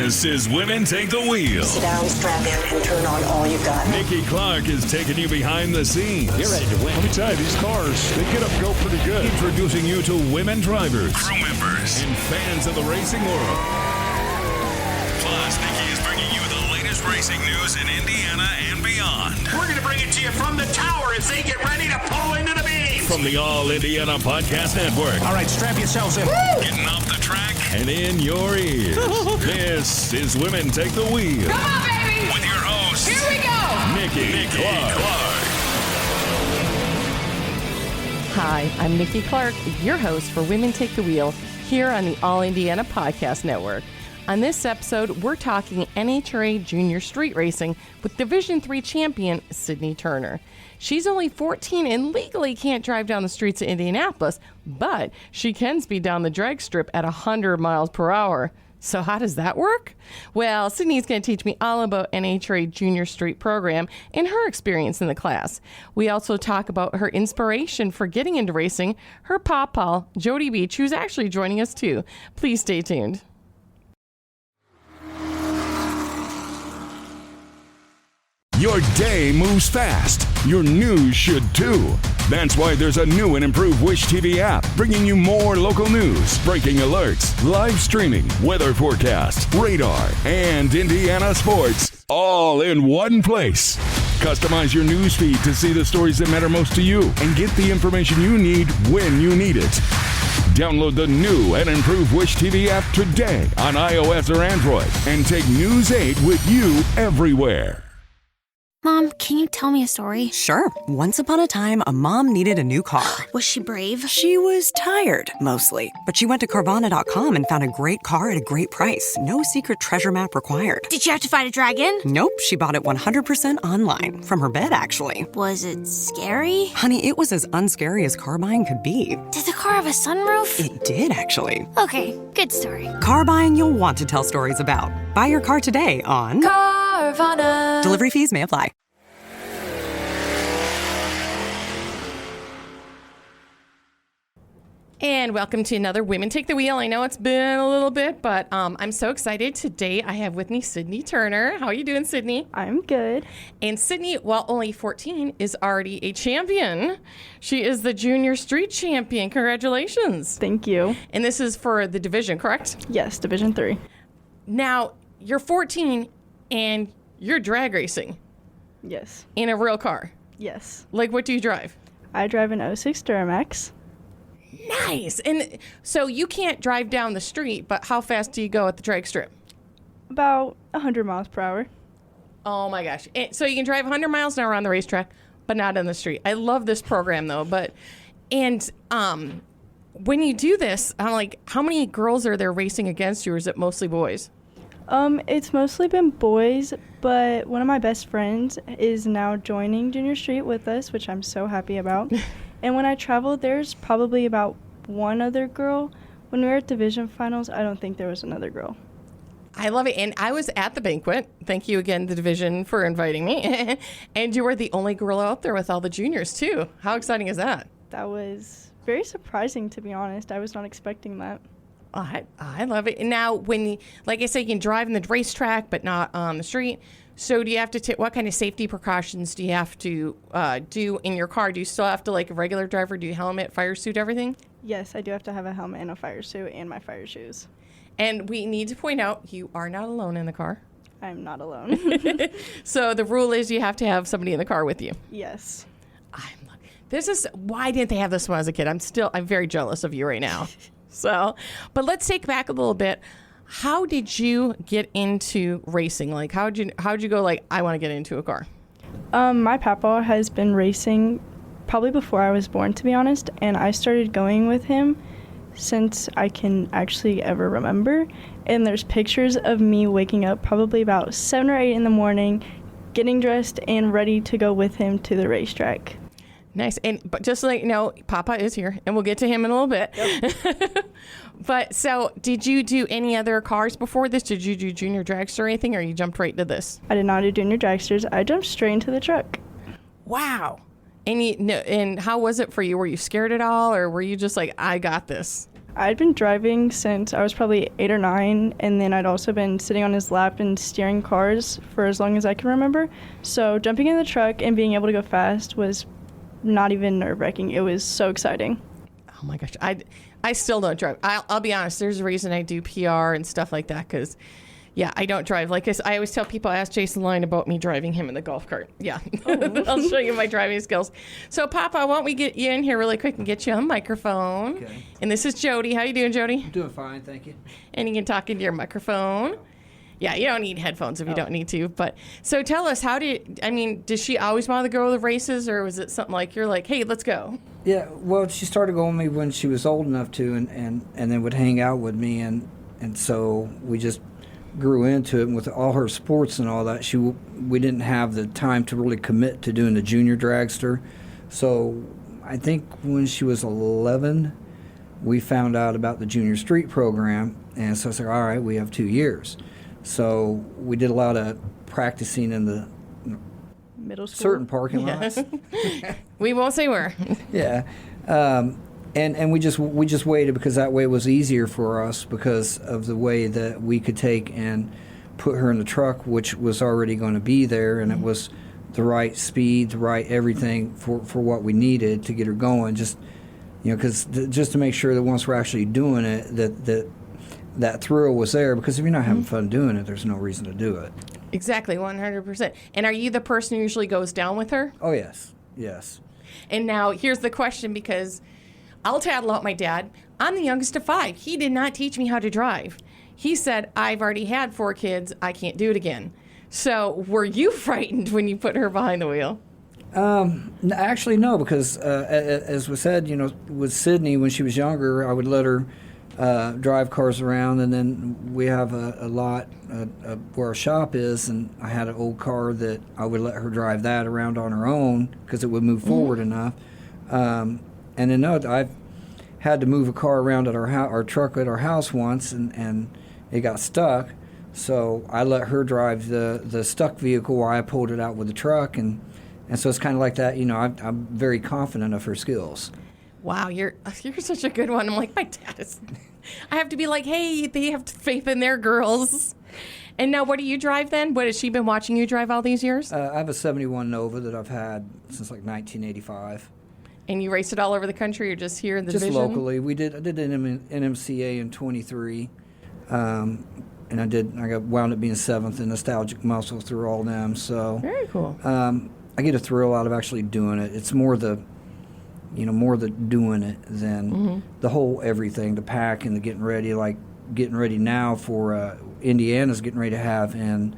This is Women Take the Wheel. Sit down, strap in, and turn on all you've got. Nikki Clark is taking you behind the scenes. You're ready to win. Let me tell you, these cars, they get up and go pretty good. Introducing you to women drivers, crew members, and fans of the racing world. Plus, Nikki is bringing you the latest racing news in Indiana and beyond. We're going to bring it to you from the tower as they get ready to pull into the beams. From the All Indiana Podcast Network. All right, strap yourselves in. Woo! Getting off the track and in your ears. This is Women Take the Wheel. Come on, baby. With your host, here we go, Nikki Clark. Hi, I'm Nikki Clark, your host for Women Take the Wheel here on the All Indiana Podcast Network. On this episode, we're talking NHRA Junior Street Racing with Division III champion Sydnie Turner. She's only 14 and legally can't drive down the streets of Indianapolis, but she can speed down the drag strip at 100 miles per hour. So how does that work? Well, Sydnie's going to teach me all about NHRA Junior Street program and her experience in the class. We also talk about her inspiration for getting into racing, her pawpaw, Jody Beach, who's actually joining us too. Please stay tuned. Your day moves fast. Your news should too. That's why there's a new and improved Wish TV app bringing you more local news, breaking alerts, live streaming, weather forecast, radar, and Indiana sports all in one place. Customize your news feed to see the stories that matter most to you and get the information you need when you need it. Download the new and improved Wish TV app today on iOS or Android and take News 8 with you everywhere. Mom, can you tell me a story? Sure. Once upon a time, a mom needed a new car. Was she brave? She was tired, mostly. But she went to Carvana.com and found a great car at a great price. No secret treasure map required. Did you have to fight a dragon? Nope. She bought it 100% online. From her bed, actually. Was it scary? Honey, it was as unscary as car buying could be. Did the car have a sunroof? It did, actually. Okay, good story. Car buying you'll want to tell stories about. Buy your car today on Carvana. Delivery fees may apply. And welcome to another Women Take the Wheel. I know it's been a little bit, but I'm so excited. Today I have with me Sydnie Turner. How are you doing, Sydnie? I'm good. And Sydnie, while only 14, is already a champion. She is the Junior Street champion. Congratulations. Thank you. And this is for the division, correct? Yes, Division III. Now, you're 14 and you're drag racing. Yes. In a real car. Yes. Like, what do you drive? I drive an 06 Duramax. Nice. And so you can't drive down the street, but how fast do you go at the drag strip? About 100 miles per hour. Oh my gosh. So you can drive 100 miles an hour on the racetrack, but not on the street. I love this program though. And when you do this, I'm like, how many girls are there racing against you, or is it mostly boys? It's mostly been boys, but one of my best friends is now joining Junior Street with us, which I'm so happy about. And when I traveled, there's probably about one other girl. When we were at division finals, I don't think there was another girl. I love it. And I was at the banquet. Thank you again, the division, for inviting me. And you were the only girl out there with all the juniors, too. How exciting is that? That was very surprising, to be honest. I was not expecting that. I love it. And now, like I say, you can drive in the racetrack, but not on the street. So do you have to what kind of safety precautions do you have to do in your car? Do you still have to, like a regular driver, do helmet, fire suit, everything? Yes, I do have to have a helmet and a fire suit and my fire shoes. And we need to point out, you are not alone in the car. I'm not alone. So the rule is you have to have somebody in the car with you. Yes. Why didn't they have this when I was a kid? I'm very jealous of you right now. So, but let's take back a little bit. How did you get into racing? Like, how'd you go, like, I want to get into a car? My papa has been racing probably before I was born, to be honest, and I started going with him since I can actually ever remember. And there's pictures of me waking up probably about 7 or 8 in the morning, getting dressed and ready to go with him to the racetrack. Nice. But just so you know, Papa is here, and we'll get to him in a little bit. Yep. But so, did you do any other cars before this? Did you do junior dragster or anything, or you jumped right into this? I did not do junior dragsters. I jumped straight into the truck. Wow. And how was it for you? Were you scared at all, or were you just like, I got this? I'd been driving since I was probably 8 or 9, and then I'd also been sitting on his lap and steering cars for as long as I can remember. So jumping in the truck and being able to go fast was not even nerve-wracking. It was so exciting. Oh my gosh, I still don't drive. I'll be honest. There's a reason I do PR and stuff like that because, yeah, I don't drive. Like I always tell people, I ask Jason Line about me driving him in the golf cart. Yeah, I'll show you my driving skills. So, Papa, why don't we get you in here really quick and get you on the microphone? Okay. And this is Jody. How you doing, Jody? I'm doing fine, thank you. And you can talk into your microphone. Yeah, you don't need headphones if you don't need to. But so tell us, does she always want to go to the races, or was it something like you're like, hey, let's go? Yeah, well, she started going with me when she was old enough to, and then would hang out with me, and so we just grew into it. And with all her sports and all that, we didn't have the time to really commit to doing the junior dragster. So I think when she was 11, we found out about the Junior Street program, and so I said, all right, we have 2 years. So we did a lot of practicing in the Middle school. certain parking lots. We won't say where. Yeah, and we just waited because that way it was easier for us because of the way that we could take and put her in the truck, which was already going to be there, and it was the right speed, the right everything for what we needed to get her going. Just because just to make sure that once we're actually doing it, that thrill was there. Because if you're not having fun doing it, there's no reason to do it. Exactly, 100%. And are you the person who usually goes down with her? Oh, yes. And now here's the question, because I'll tattle out my dad. I'm the youngest of 5. He did not teach me how to drive. He said, I've already had 4 kids. I can't do it again. So were you frightened when you put her behind the wheel? Actually, no, because as was said, with Sydney, when she was younger, I would let her drive cars around, and then we have a lot where our shop is, and I had an old car that I would let her drive that around on her own because it would move forward enough. And then I've had to move a car around at our truck at our house once, and it got stuck. So I let her drive the stuck vehicle while I pulled it out with the truck, and so it's kind of like that. I'm very confident of her skills. Wow, you're such a good one. I'm like, my dad is. I have to be like, hey, they have faith in their girls. And now, what do you drive then? What has she been watching you drive all these years? I have a 71 Nova that I've had since like 1985. And you race it all over the country, or just here in the division? Just locally. I did an NMCA in 23, and I got wound up being 7th in Nostalgic Muscle through all them. So very cool. I get a thrill out of actually doing it. It's more the doing it than the whole everything, the pack and the getting ready. Like getting ready now for Indiana's getting ready to have in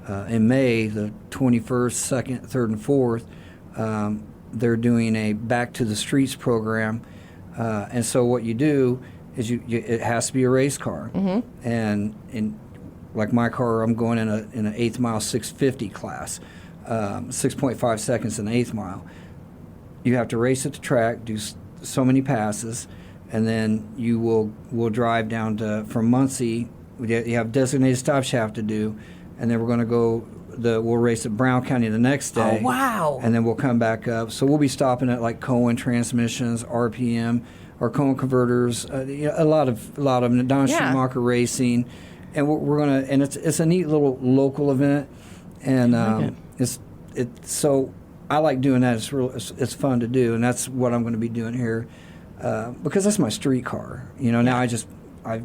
May, the 21st, 2nd, 3rd, and 4th. They're doing a Back to the Streets program, and so what you do is it has to be a race car, and in like my car, I'm going in an 8th mile 650 class, 6.5 seconds in the 8th mile. You have to race at the track, do so many passes, and then you will drive down from Muncie. You have designated stops you have to do, and then we're going to go. We'll race at Brown County the next day. Oh, wow. And then we'll come back up. So we'll be stopping at like Cohen Transmissions, RPM, or Cohen Converters, a lot of them, Don Schumacher Racing. And we're going to, and it's a neat little local event. And so I like doing that. It's fun to do, and that's what I'm going to be doing here because that's my street car. Now I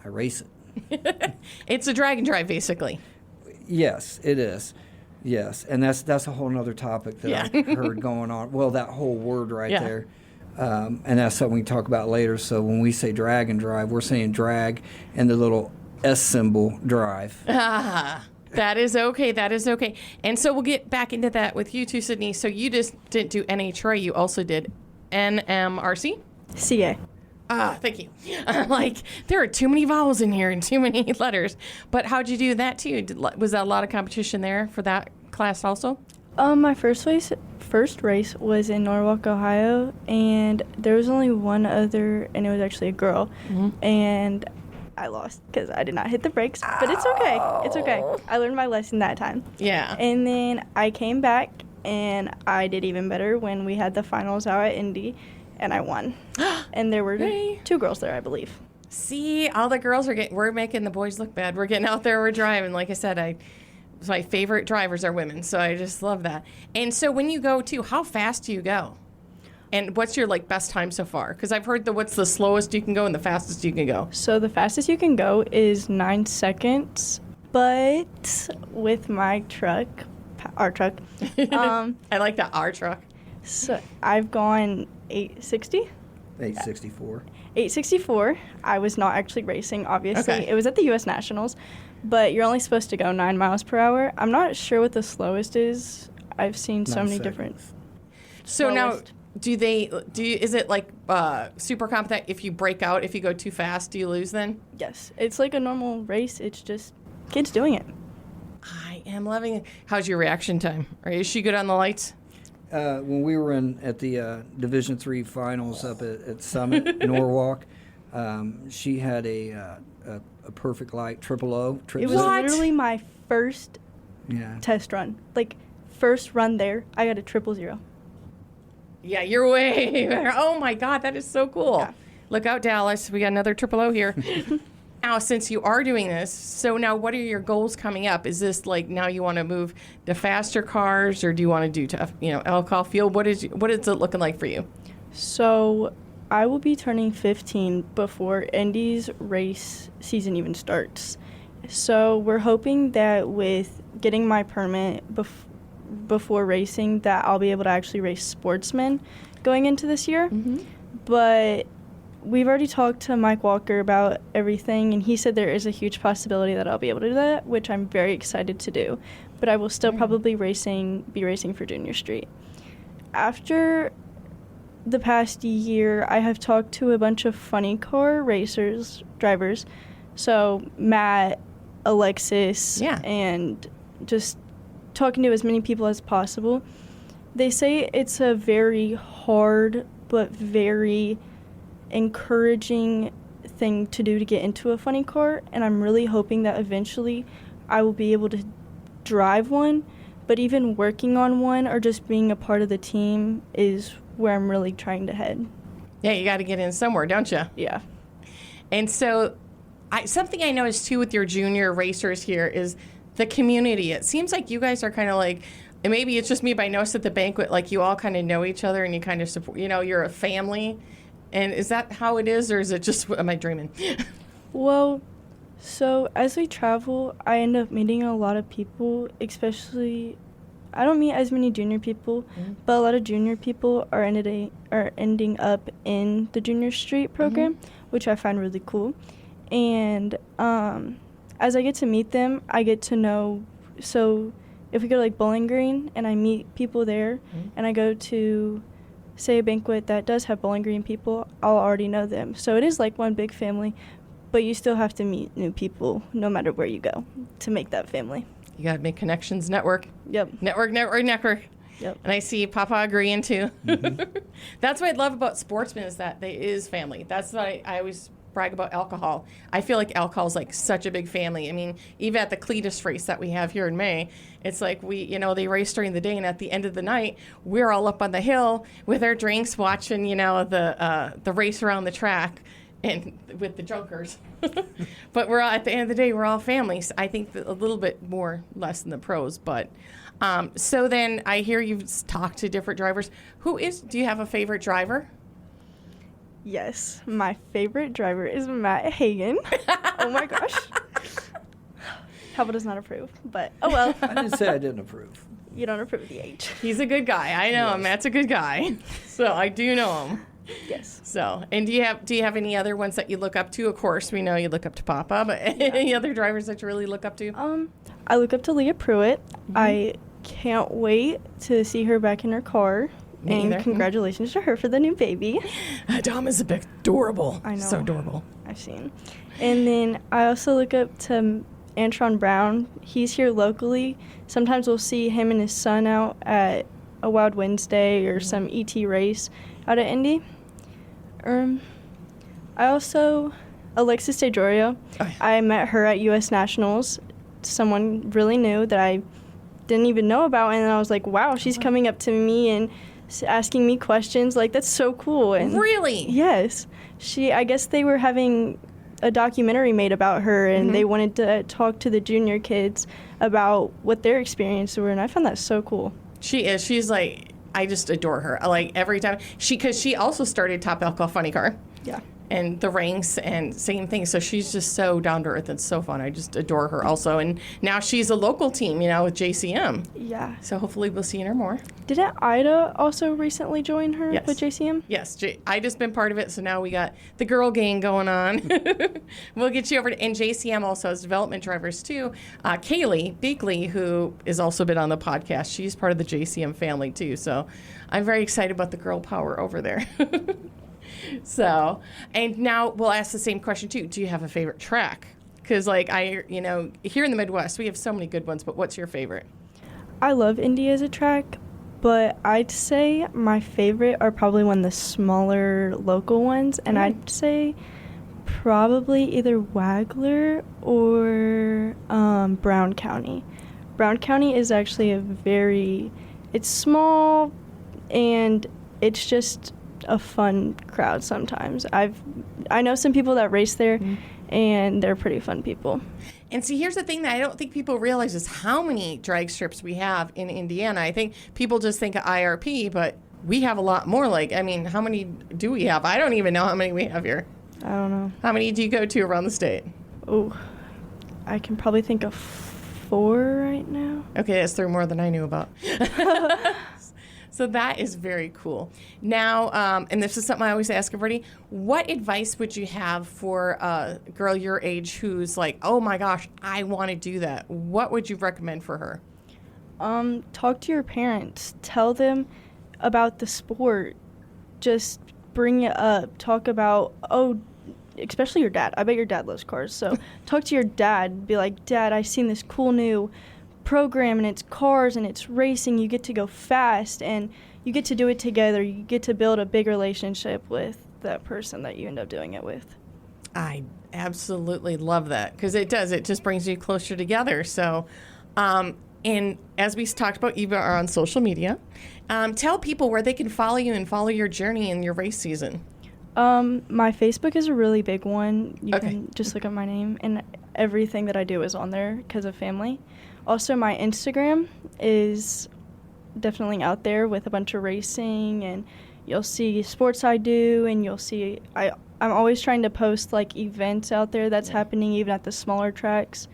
race it. It's a drag and drive, basically. Yes, it is. Yes, and that's a whole other topic that I heard going on. Well, that whole word right there, and that's something we can talk about later. So when we say drag and drive, we're saying drag and the little S symbol drive. That is okay. That is okay. And so we'll get back into that with you too, Sydney. So you just didn't do NHRA. You also did NMRC? CA. Thank you. Like, there are too many vowels in here and too many letters. But how'd you do that, too? Was that a lot of competition there for that class also? My first race was in Norwalk, Ohio, and there was only one other, and it was actually a girl. And I lost because I did not hit the brakes, but it's okay. It's okay. I learned my lesson that time. Yeah. And then I came back, and I did even better when we had the finals out at Indy. and I won. And there were 2 girls there, I believe. See, all the girls we're making the boys look bad. We're getting out there, we're driving. Like I said, my favorite drivers are women, so I just love that. And so when you go too, how fast do you go? And what's your best time so far? Because I've heard what's the slowest you can go and the fastest you can go. So the fastest you can go is 9 seconds, but with my truck, our truck, I like that, our truck. So I've gone 860. 864. 864. I was not actually racing, obviously. Okay. It was at the U.S. Nationals, but you're only supposed to go 9 miles per hour. I'm not sure what the slowest is. I've seen so many different. So now, slowest. is it like super comp that if you break out, if you go too fast, do you lose then? Yes. It's like a normal race. It's just kids doing it. I am loving it. How's your reaction time? Is she good on the lights? When we were at the Division III finals up at Summit, Norwalk, she had a perfect light, triple O. It was literally my first test run. First run there, I got a 000. Yeah, you're way better. Oh my God, that is so cool. Yeah. Look out, Dallas. We got another 000 here. Now, since you are doing this, so now what are your goals coming up? Is this now you want to move to faster cars, or do you want to do tough, alcohol field? What is it looking like for you? So I will be turning 15 before Indy's race season even starts. So we're hoping that with getting my permit before racing, that I'll be able to actually race sportsmen going into this year. Mm-hmm. But we've already talked to Mike Walker about everything, and he said there is a huge possibility that I'll be able to do that, which I'm very excited to do. But I will still probably be racing for Junior Street. After the past year, I have talked to a bunch of funny car drivers. So Matt, Alexis, and just talking to as many people as possible. They say it's a very hard but very encouraging thing to do to get into a funny car, and I'm really hoping that eventually I will be able to drive one, but even working on one or just being a part of the team is where I'm really trying to head. Yeah, you got to get in somewhere, don't you? Yeah. And so something I noticed too with your junior racers here is the community. It seems like you guys are kind of and maybe it's just me, but I noticed at the banquet, you all kind of know each other and you kind of support, you're a family. And is that how it is, or is it just, am I dreaming? Well, so as we travel, I end up meeting a lot of people, especially, I don't meet as many junior people, but a lot of junior people are ending up in the Junior Street program, which I find really cool. And as I get to meet them, I get to know, so if we go to Bowling Green and I meet people there, and I go to say a banquet that does have Bowling Green people, I'll already know them. So it is like one big family, but you still have to meet new people no matter where you go to make that family. You got to make connections, network. Yep. Network. Yep. And I see Papa agreeing too. That's what I love about sportsmen is that they is family. That's what I always brag about alcohol. I feel like alcohol is such a big family. I mean, even at the Cletus race that we have here in May, it's they race during the day, and at the end of the night, we're all up on the hill with our drinks, watching, the race around the track, and with the junkers. But we're all, at the end of the day, we're all families. I think a little bit less than the pros, but so then I hear you've talked to different drivers. Do you have a favorite driver? Yes, my favorite driver is Matt Hagan. Oh my gosh. Papa does not approve, but oh well. I didn't say I didn't approve. You don't approve of the age. He's a good guy. I know him. Matt's a good guy. So I do know him. Yes. So, and do you have any other ones that you look up to? Of course, we know you look up to Papa, but any other drivers that you really look up to? I look up to Leah Pruitt. I can't wait to see her back in her car. And congratulations to her for the new baby. Dom is a bit adorable. I know. So adorable. I've seen. And then I also look up to Antron Brown. He's here locally. Sometimes we'll see him and his son out at a Wild Wednesday or some ET race out at Indy. Alexis DeJoria. I met her at U.S. Nationals. Someone really new that I didn't even know about, and I was like, wow, she's coming up to me and asking me questions. Like, that's so cool. And Really? yes. I guess they were having a documentary made about her, and they wanted to talk to the junior kids about what their experiences were, and I found that so cool. She is. She's like, I just adore her. Like, every time. Because she also started Top Alcohol Funny Car. Yeah. And the ranks and same thing. So she's just so down to earth and so fun. I just adore her also. And now she's a local team, with JCM. Yeah. So hopefully we'll see her more. Didn't Ida also recently join her Yes. with JCM? Yes, I just been part of it, so now we got the girl gang going on. We'll get you over to, and JCM also has development drivers too. Kaylee Beakley, who has also been on the podcast, she's part of the JCM family too. So I'm very excited about the girl power over there. So, and now we'll ask the same question too. Do you have a favorite track? Because here in the Midwest, we have so many good ones, but what's your favorite? I love Indy as a track, but I'd say my favorite are probably one of the smaller local ones, and I'd say probably either Wagler or Brown County. Brown County is actually it's small, and it's just a fun crowd sometimes. I know some people that race there, and they're pretty fun people. And see, here's the thing that I don't think people realize is how many drag strips we have in Indiana. I think people just think of IRP, but we have a lot more. How many do we have? I don't even know how many we have here. I don't know. How many do you go to around the state? Oh, I can probably think of 4 right now. Okay, that's 3 more than I knew about. So that is very cool. Now, and this is something I always ask everybody, what advice would you have for a girl your age who's like, oh my gosh, I want to do that? What would you recommend for her? Talk to your parents. Tell them about the sport. Just bring it up. Talk about, especially your dad. I bet your dad loves cars. So talk to your dad. Be like, Dad, I've seen this cool new program, and it's cars and it's racing. You get to go fast and you get to do it together. You get to build a big relationship with that person that you end up doing it with. I absolutely love that, because it just brings you closer together. So and as we talked about, you are on social media. Tell people where they can follow you and follow your journey in your race season. My Facebook is a really big one. You can just look up my name, and everything that I do is on there because of family. Also, my Instagram is definitely out there with a bunch of racing, and you'll see sports I do, and you'll see I'm always trying to post events out there that's happening even at the smaller tracks.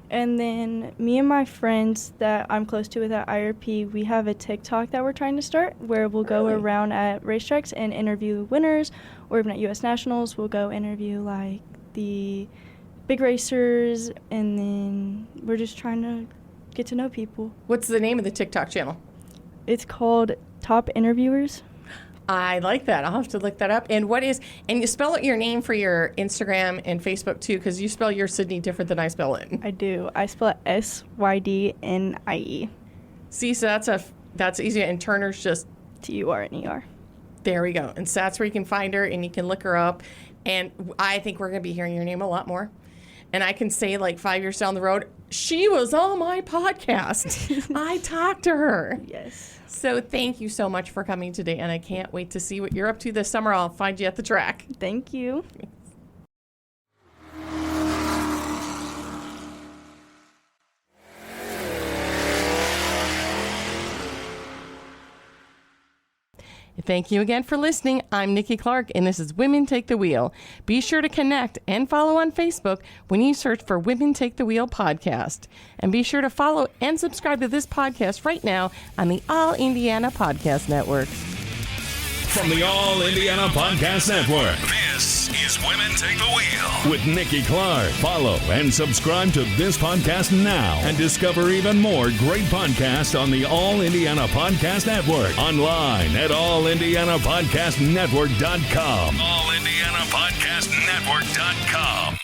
And then me and my friends that I'm close to with at IRP, we have a TikTok that we're trying to start where we'll go around at racetracks and interview winners, or even at U.S. Nationals, we'll go interview the big racers, and then we're just trying to get to know people. What's the name of the TikTok channel? It's called Top Interviewers. I like that. I'll have to look that up. And you spell out your name for your Instagram and Facebook too, because you spell your Sydnie different than I spell it. I do. I spell it Sydnie. See, so that's easy. And Turner's just Turner. There we go. And so that's where you can find her, and you can look her up. And I think we're going to be hearing your name a lot more. And I can say 5 years down the road, she was on my podcast. I talked to her. Yes. So thank you so much for coming today, and I can't wait to see what you're up to this summer. I'll find you at the track. Thank you. Thank you again for listening. I'm Nikki Clark, and this is Women Take the Wheel. Be sure to connect and follow on Facebook when you search for Women Take the Wheel podcast. And be sure to follow and subscribe to this podcast right now on the All Indiana Podcast Network. From the All Indiana Podcast Network, This is Women Take the Wheel. with Nikki Clark. Follow and subscribe to this podcast now and discover even more great podcasts on the All Indiana Podcast Network. Online at allindianapodcastnetwork.com. AllIndianaPodcastNetwork.com.